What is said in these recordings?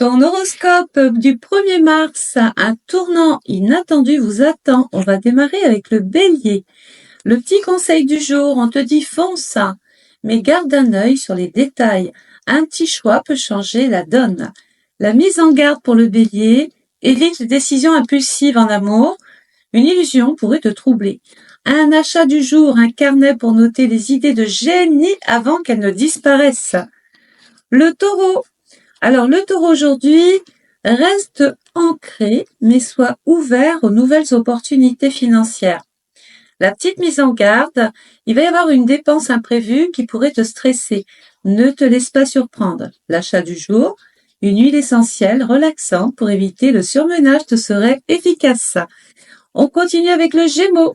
Ton horoscope du 1er mars, un tournant inattendu vous attend. On va démarrer avec le Bélier. Le petit conseil du jour, on te dit fonce, mais garde un œil sur les détails. Un petit choix peut changer la donne. La mise en garde pour le Bélier, évite les décisions impulsives en amour. Une illusion pourrait te troubler. Un achat du jour, un carnet pour noter les idées de génie avant qu'elles ne disparaissent. Le Taureau. Alors, le Taureau aujourd'hui reste ancré, mais sois ouvert aux nouvelles opportunités financières. La petite mise en garde, il va y avoir une dépense imprévue qui pourrait te stresser. Ne te laisse pas surprendre. L'achat du jour, une huile essentielle relaxante pour éviter le surmenage te serait efficace. On continue avec le Gémeaux.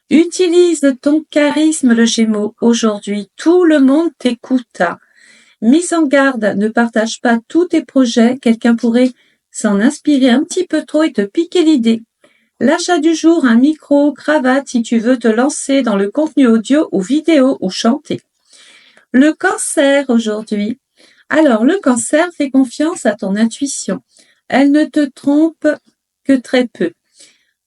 Utilise ton charisme, le Gémeaux. Aujourd'hui, tout le monde t'écoute. Mise en garde, ne partage pas tous tes projets, quelqu'un pourrait s'en inspirer un petit peu trop et te piquer l'idée. L'achat du jour, un micro, cravate si tu veux te lancer dans le contenu audio ou vidéo ou chanter. Le Cancer aujourd'hui. Alors, le Cancer, fais confiance à ton intuition. Elle ne te trompe que très peu,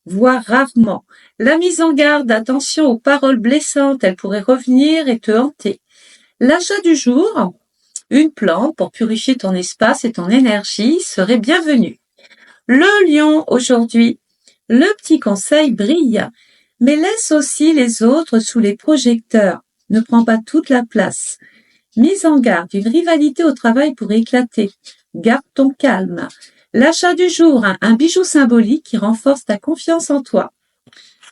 voire rarement. La mise en garde, attention aux paroles blessantes, elles pourraient revenir et te hanter. L'achat du jour, une plante pour purifier ton espace et ton énergie serait bienvenue. Le Lion aujourd'hui, le petit conseil brille, mais laisse aussi les autres sous les projecteurs. Ne prends pas toute la place. Mise en garde, une rivalité au travail pourrait éclater. Garde ton calme. L'achat du jour, un bijou symbolique qui renforce ta confiance en toi.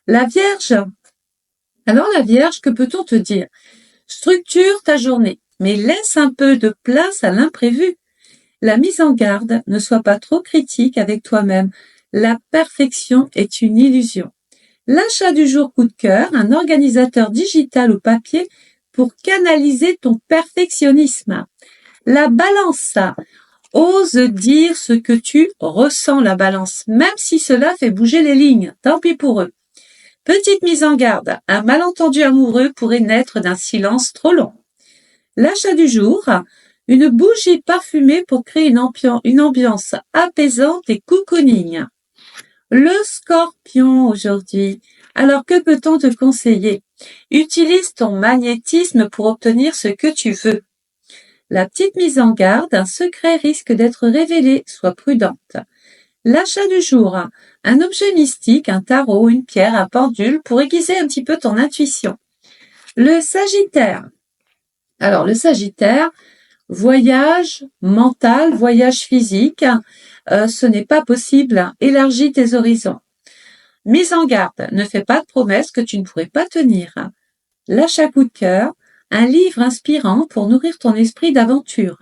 La Vierge. Alors la Vierge, que peut-on te dire? Structure ta journée, mais laisse un peu de place à l'imprévu. La mise en garde, ne sois pas trop critique avec toi-même. La perfection est une illusion. L'achat du jour coup de cœur, un organisateur digital ou papier pour canaliser ton perfectionnisme. La Balance, ose dire ce que tu ressens, la Balance, même si cela fait bouger les lignes, tant pis pour eux. Petite mise en garde, un malentendu amoureux pourrait naître d'un silence trop long. L'achat du jour, une bougie parfumée pour créer une ambiance apaisante et cocooning. Le Scorpion aujourd'hui. Alors que peut-on te conseiller? Utilise ton magnétisme pour obtenir ce que tu veux. La petite mise en garde, un secret risque d'être révélé, sois prudente. L'achat du jour, un objet mystique, un tarot, une pierre, un pendule pour aiguiser un petit peu ton intuition. Le Sagittaire. Alors le Sagittaire, voyage mental, voyage physique, ce n'est pas possible, élargis tes horizons. Mise en garde, ne fais pas de promesses que tu ne pourrais pas tenir. L'achat coup de cœur, un livre inspirant pour nourrir ton esprit d'aventure.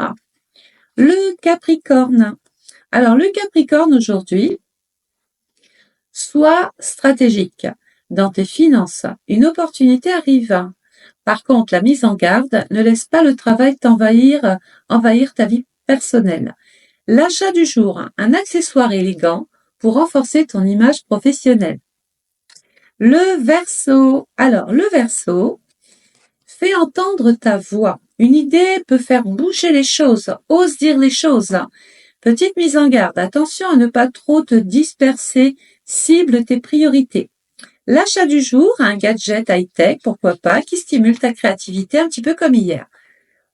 Le Capricorne. Alors le Capricorne aujourd'hui, sois stratégique. Dans tes finances, une opportunité arrive. Par contre, la mise en garde, ne laisse pas le travail envahir ta vie personnelle. L'achat du jour, un accessoire élégant pour renforcer ton image professionnelle. Le Verseau. Alors, le Verseau, fais entendre ta voix. Une idée peut faire bouger les choses. Ose dire les choses. Petite mise en garde. Attention à ne pas trop te disperser. Cible tes priorités. L'achat du jour, un gadget high-tech, pourquoi pas, qui stimule ta créativité un petit peu comme hier.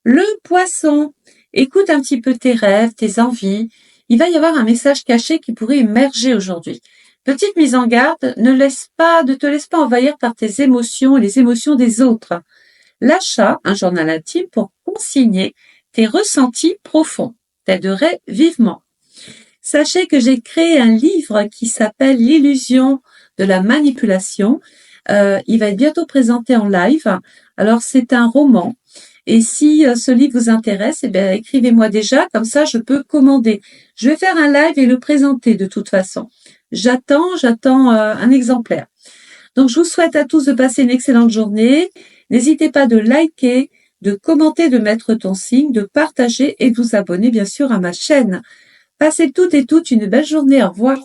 Le Poisson, écoute un petit peu tes rêves, tes envies. Il va y avoir un message caché qui pourrait émerger aujourd'hui. Petite mise en garde, ne te laisse pas envahir par tes émotions et les émotions des autres. L'achat, un journal intime pour consigner tes ressentis profonds, t'aiderait vivement. Sachez que j'ai créé un livre qui s'appelle L'illusion de la manipulation. Il va être bientôt présenté en live. Alors, c'est un roman. Et si ce livre vous intéresse, écrivez-moi déjà. Comme ça, je peux commander. Je vais faire un live et le présenter de toute façon. J'attends un exemplaire. Donc, je vous souhaite à tous de passer une excellente journée. N'hésitez pas de liker, de commenter, de mettre ton signe, de partager et de vous abonner, bien sûr, à ma chaîne. Passez toutes et toutes une belle journée. Au revoir.